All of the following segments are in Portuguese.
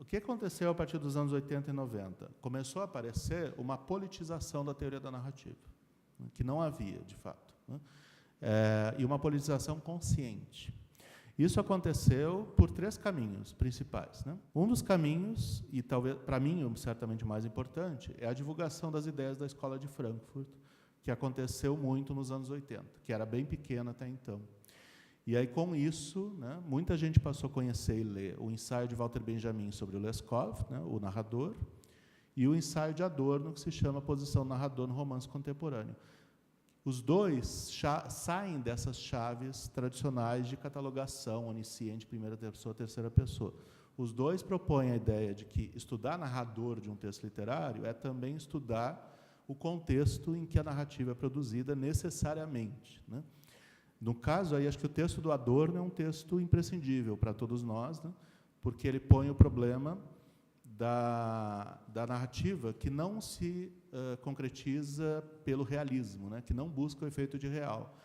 que aconteceu a partir dos anos 80 e 90? Começou a aparecer uma politização da teoria da narrativa, né, que não havia, de fato, né, e uma politização consciente. Isso aconteceu por 3 caminhos principais, né? Um dos caminhos, e talvez para mim certamente o mais importante, é a divulgação das ideias da Escola de Frankfurt, que aconteceu muito nos anos 80, que era bem pequena até então. E aí, com isso, né, muita gente passou a conhecer e ler o ensaio de Walter Benjamin sobre o Leskov, né, o narrador, e o ensaio de Adorno, que se chama Posição do Narrador no Romance Contemporâneo. Os dois saem dessas chaves tradicionais de catalogação onisciente, primeira pessoa, terceira pessoa. Os dois propõem a ideia de que estudar narrador de um texto literário é também estudar o contexto em que a narrativa é produzida necessariamente, né? No caso, aí, acho que o texto do Adorno é um texto imprescindível para todos nós, né? Porque ele põe o problema da narrativa que não se concretiza pelo realismo, né? Que não busca o efeito de real.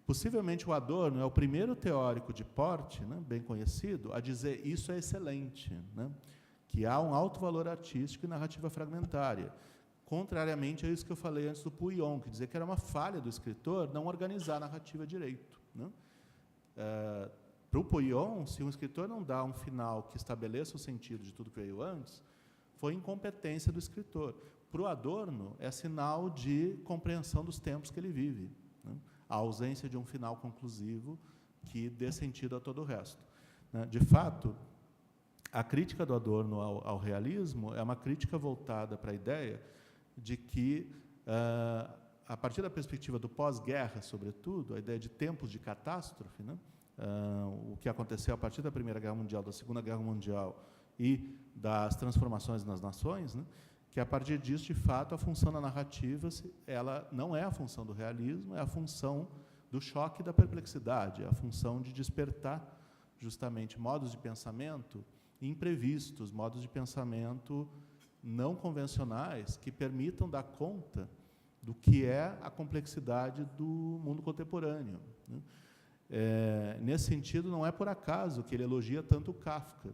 Possivelmente, o Adorno é o primeiro teórico de porte, né, bem conhecido, a dizer isso é excelente, né? Que há um alto valor artístico e narrativa fragmentária. Contrariamente a isso que eu falei antes do Pouillon, que dizia que era uma falha do escritor não organizar a narrativa direito, né? Para o Pouillon, se um escritor não dá um final que estabeleça o sentido de tudo que veio antes, foi incompetência do escritor. Para o Adorno, é sinal de compreensão dos tempos que ele vive, né? A ausência de um final conclusivo que dê sentido a todo o resto, né? De fato, a crítica do Adorno ao realismo é uma crítica voltada para a ideia de que, a partir da perspectiva do pós-guerra, sobretudo, a ideia de tempos de catástrofe, né, o que aconteceu a partir da Primeira Guerra Mundial, da Segunda Guerra Mundial e das transformações nas nações, né, que, a partir disso, de fato, a função da narrativa ela não é a função do realismo, é a função do choque e da perplexidade, é a função de despertar, justamente, modos de pensamento imprevistos, modos de pensamento não convencionais que permitam dar conta do que é a complexidade do mundo contemporâneo, né? Nesse sentido, não é por acaso que ele elogia tanto o Kafka,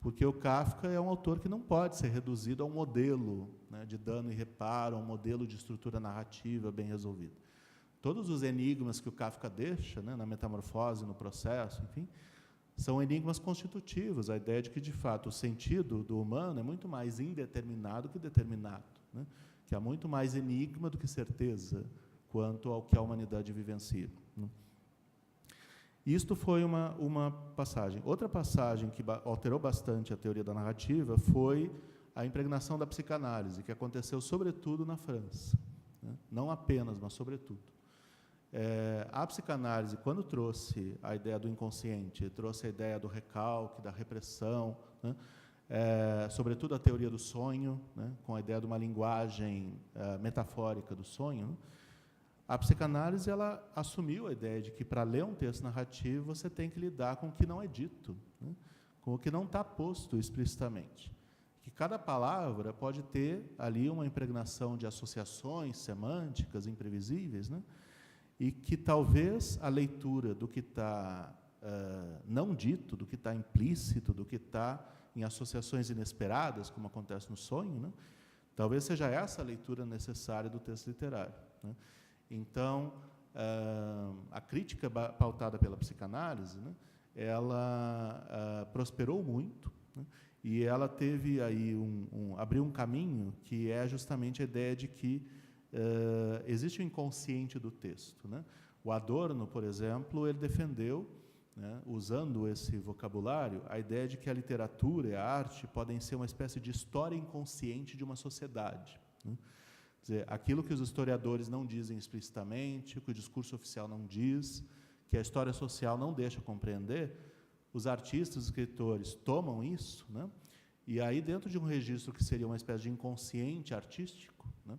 porque o Kafka é um autor que não pode ser reduzido a um modelo, né, de dano e reparo, a um modelo de estrutura narrativa bem resolvida. Todos os enigmas que o Kafka deixa, né, na Metamorfose, no Processo, enfim, são enigmas constitutivos, a ideia de que, de fato, o sentido do humano é muito mais indeterminado que determinado, né? Que há muito mais enigma do que certeza quanto ao que a humanidade vivencia, né? Isto foi uma passagem. Outra passagem que alterou bastante a teoria da narrativa foi a impregnação da psicanálise, que aconteceu, sobretudo, na França, né? Não apenas, mas sobretudo. A psicanálise, quando trouxe a ideia do inconsciente, trouxe a ideia do recalque, da repressão, né? Sobretudo a teoria do sonho, né? Com a ideia de uma linguagem metafórica do sonho, né? A psicanálise ela assumiu a ideia de que, para ler um texto narrativo, você tem que lidar com o que não é dito, né? Com o que não está posto explicitamente. Que cada palavra pode ter ali uma impregnação de associações semânticas imprevisíveis, né? E que talvez a leitura do que está não dito, do que está implícito, do que está em associações inesperadas, como acontece no sonho, né, talvez seja essa a leitura necessária do texto literário, né? Então, a crítica pautada pela psicanálise, né, ela prosperou muito, né, e ela teve aí abriu um caminho que é justamente a ideia de que existe o inconsciente do texto, né? O Adorno, por exemplo, ele defendeu, né, usando esse vocabulário, a ideia de que a literatura e a arte podem ser uma espécie de história inconsciente de uma sociedade, né? Quer dizer, aquilo que os historiadores não dizem explicitamente, que o discurso oficial não diz, que a história social não deixa compreender, os artistas, os escritores tomam isso, né, e aí, dentro de um registro que seria uma espécie de inconsciente artístico, né,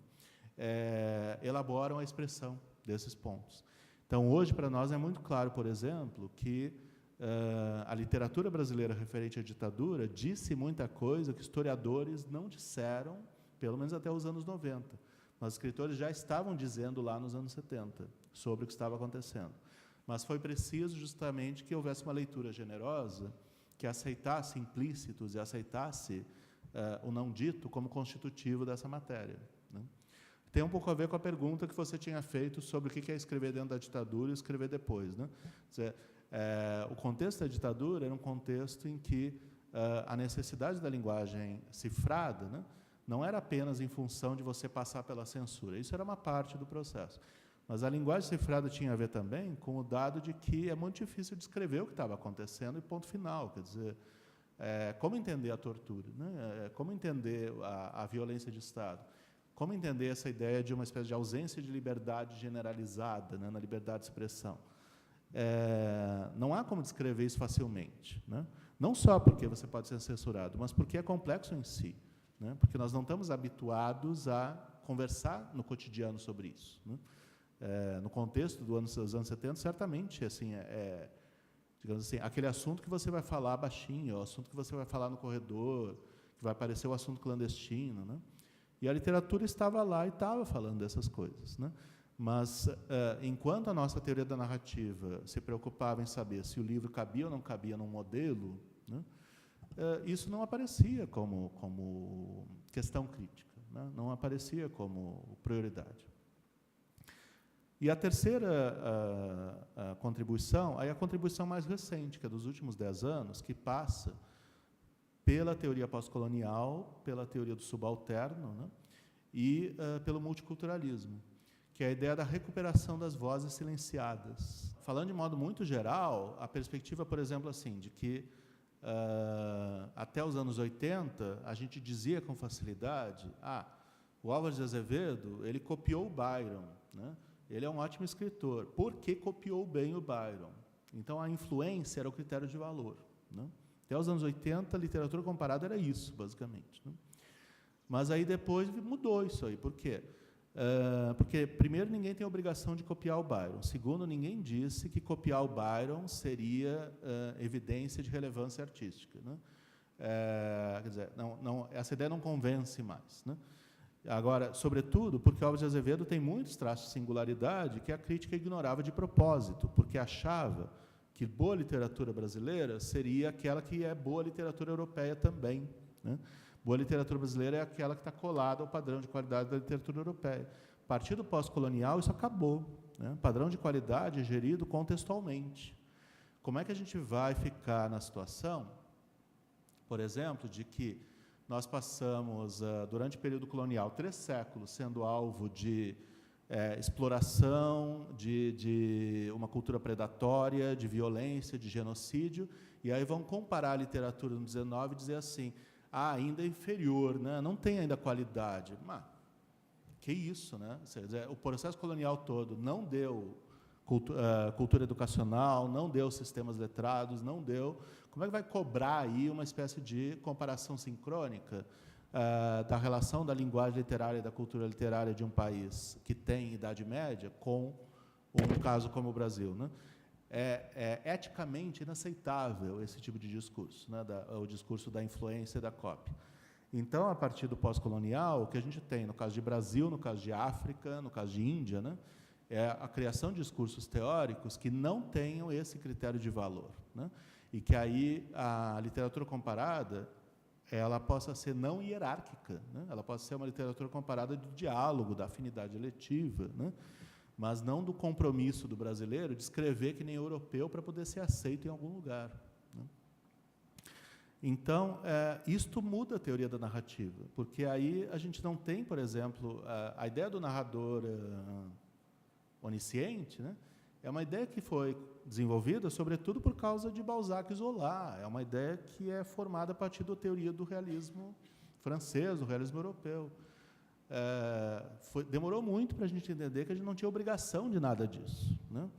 elaboram a expressão desses pontos. Então, hoje, para nós, é muito claro, por exemplo, que a literatura brasileira referente à ditadura disse muita coisa que historiadores não disseram, pelo menos até os anos 90. Mas os escritores já estavam dizendo lá nos anos 70 sobre o que estava acontecendo. Mas foi preciso, justamente, que houvesse uma leitura generosa que aceitasse implícitos e aceitasse o não dito como constitutivo dessa matéria, né? Tem um pouco a ver com a pergunta que você tinha feito sobre o que é escrever dentro da ditadura e escrever depois, né? Quer dizer, o contexto da ditadura era um contexto em que a necessidade da linguagem cifrada, né, não era apenas em função de você passar pela censura. Isso era uma parte do processo. Mas a linguagem cifrada tinha a ver também com o dado de que é muito difícil descrever o que estava acontecendo e ponto final. Quer dizer, como entender a tortura, né? Como entender a violência de Estado? Como entender essa ideia de uma espécie de ausência de liberdade generalizada, né, na liberdade de expressão? Não há como descrever isso facilmente, né? Não só porque você pode ser censurado, mas porque é complexo em si, né? Porque nós não estamos habituados a conversar no cotidiano sobre isso, né? No contexto dos anos 70, certamente, assim, digamos assim, aquele assunto que você vai falar baixinho, o assunto que você vai falar no corredor, que vai parecer o assunto clandestino, né? E a literatura estava lá e estava falando dessas coisas, né? Mas, enquanto a nossa teoria da narrativa se preocupava em saber se o livro cabia ou não cabia num modelo, né, isso não aparecia como questão crítica, né? Não aparecia como prioridade. E a terceira contribuição, aí a contribuição mais recente, que é dos últimos 10 anos, que passa pela teoria pós-colonial, pela teoria do subalterno, né, e pelo multiculturalismo, que é a ideia da recuperação das vozes silenciadas. Falando de modo muito geral, a perspectiva, por exemplo, assim, de que até os anos 80, a gente dizia com facilidade, o Álvares de Azevedo, ele copiou o Byron, né? Ele é um ótimo escritor, porque copiou bem o Byron. Então, a influência era o critério de valor, né? Até os anos 80, a literatura comparada era isso, basicamente, né? Mas aí depois mudou isso aí. Por quê? Porque, primeiro, ninguém tem a obrigação de copiar o Byron. Segundo, ninguém disse que copiar o Byron seria evidência de relevância artística, né? Quer dizer, essa ideia não convence mais, né? Agora, sobretudo, porque Álvares de Azevedo tem muitos traços de singularidade que a crítica ignorava de propósito, porque achava que boa literatura brasileira seria aquela que é boa literatura europeia também, né? Boa literatura brasileira é aquela que está colada ao padrão de qualidade da literatura europeia. A partir do pós-colonial, isso acabou, né? O padrão de qualidade é gerido contextualmente. Como é que a gente vai ficar na situação, por exemplo, de que nós passamos, durante o período colonial, 3 séculos sendo alvo de exploração, de uma cultura predatória, de violência, de genocídio, e aí vão comparar a literatura no 19 e dizer assim, ainda é inferior, né? Não tem ainda qualidade. Mas, que isso, né? O processo colonial todo não deu cultura educacional, não deu sistemas letrados, não deu. Como é que vai cobrar aí uma espécie de comparação sincrônica da relação da linguagem literária e da cultura literária de um país que tem Idade Média com um caso como o Brasil, né? É eticamente inaceitável esse tipo de discurso, né? O discurso da influência e da cópia. Então, a partir do pós-colonial, o que a gente tem, no caso de Brasil, no caso de África, no caso de Índia, né? É a criação de discursos teóricos que não tenham esse critério de valor, né? E que aí a literatura comparada ela possa ser não hierárquica, né? Ela possa ser uma literatura comparada de diálogo, da afinidade eletiva, né? Mas não do compromisso do brasileiro de escrever que nem europeu para poder ser aceito em algum lugar, né? Então, isto muda a teoria da narrativa, porque aí a gente não tem, por exemplo, a ideia do narrador onisciente, né? É uma ideia que foi desenvolvida, sobretudo, por causa de Balzac e Zola. É uma ideia que é formada a partir da teoria do realismo francês, do realismo europeu. Demorou muito para a gente entender que a gente não tinha obrigação de nada disso, né?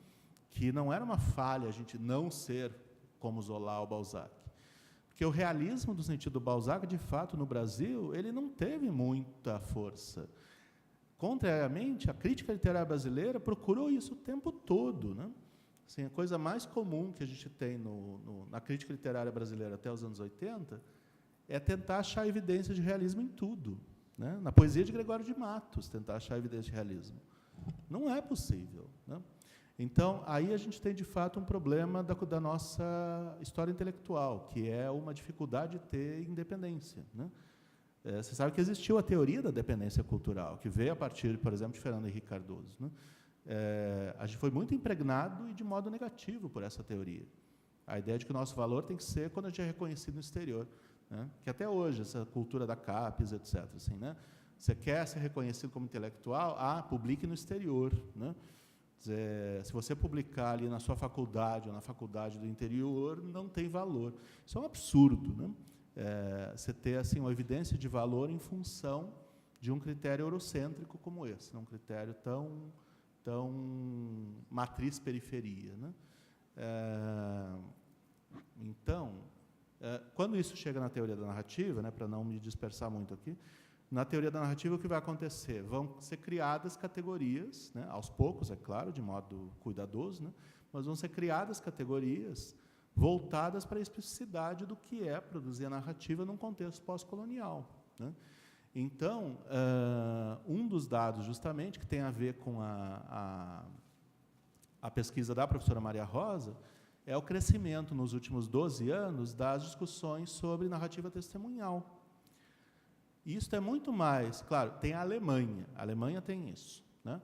Que não era uma falha a gente não ser como Zola ou Balzac. Porque o realismo, do sentido do Balzac, de fato, no Brasil, ele não teve muita força. Contrariamente, a crítica literária brasileira procurou isso o tempo todo, né? Assim, a coisa mais comum que a gente tem na crítica literária brasileira até os anos 80 é tentar achar evidência de realismo em tudo, né? Na poesia de Gregório de Matos, tentar achar evidência de realismo. Não é possível, né? Então, aí a gente tem, de fato, um problema da nossa história intelectual, que é uma dificuldade de ter independência, né? Você sabe que existiu a teoria da dependência cultural, que veio a partir, por exemplo, de Fernando Henrique Cardoso, né? A gente foi muito impregnado e de modo negativo por essa teoria. A ideia de que o nosso valor tem que ser quando a gente é reconhecido no exterior, né? Que até hoje, essa cultura da CAPES, etc. Assim, né? Você quer ser reconhecido como intelectual? Publique no exterior, né? Se você publicar ali na sua faculdade ou na faculdade do interior, não tem valor. Isso é um absurdo, né? Você ter assim, uma evidência de valor em função de um critério eurocêntrico como esse, né? Um critério tão matriz-periferia, né? Então, quando isso chega na teoria da narrativa, né, para não me dispersar muito aqui, na teoria da narrativa, o que vai acontecer? Vão ser criadas categorias, né, aos poucos, é claro, de modo cuidadoso, né, mas vão ser criadas categorias voltadas para a especificidade do que é produzir a narrativa num contexto pós-colonial, né? Então, um dos dados, justamente, que tem a ver com a pesquisa da professora Maria Rosa, é o crescimento, nos últimos 12 anos, das discussões sobre narrativa testemunhal. E isso é muito mais, claro, tem a Alemanha tem isso, né?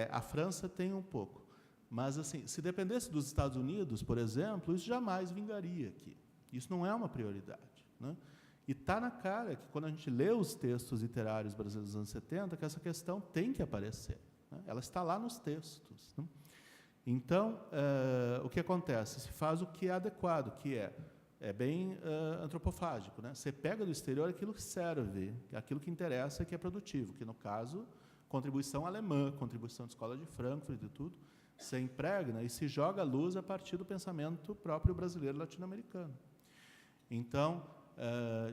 A França tem um pouco, mas, assim, se dependesse dos Estados Unidos, por exemplo, isso jamais vingaria aqui. Isso não é uma prioridade, né? E está na cara que, quando a gente lê os textos literários brasileiros dos anos 70, que essa questão tem que aparecer, né? Ela está lá nos textos, né? Então, o que acontece? Se faz o que é adequado, que é bem antropofágico, né? Você pega do exterior aquilo que serve, aquilo que interessa, que é produtivo, que, no caso, contribuição alemã, contribuição de escola de Frankfurt e tudo, se impregna e se joga à luz a partir do pensamento próprio brasileiro latino-americano. Então,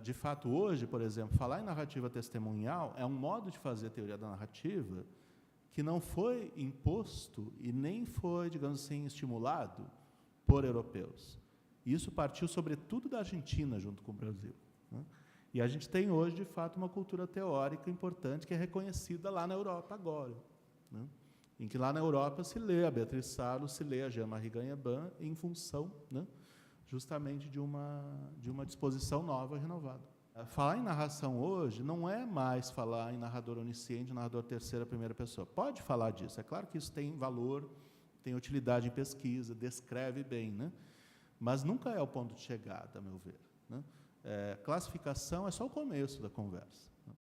de fato, hoje, por exemplo, falar em narrativa testemunhal é um modo de fazer a teoria da narrativa que não foi imposto e nem foi, digamos assim, estimulado por europeus. Isso partiu, sobretudo, da Argentina, junto com o Brasil, né? E a gente tem hoje, de fato, uma cultura teórica importante que é reconhecida lá na Europa agora, né? Em que lá na Europa se lê a Beatriz Salo, se lê a Jean-Marie Gagnaban em função, né, justamente de uma disposição nova e renovada. Falar em narração hoje não é mais falar em narrador onisciente, narrador terceira, primeira pessoa. Pode falar disso, é claro que isso tem valor, tem utilidade em pesquisa, descreve bem, né? Mas nunca é o ponto de chegada, a meu ver, né? Classificação é só o começo da conversa.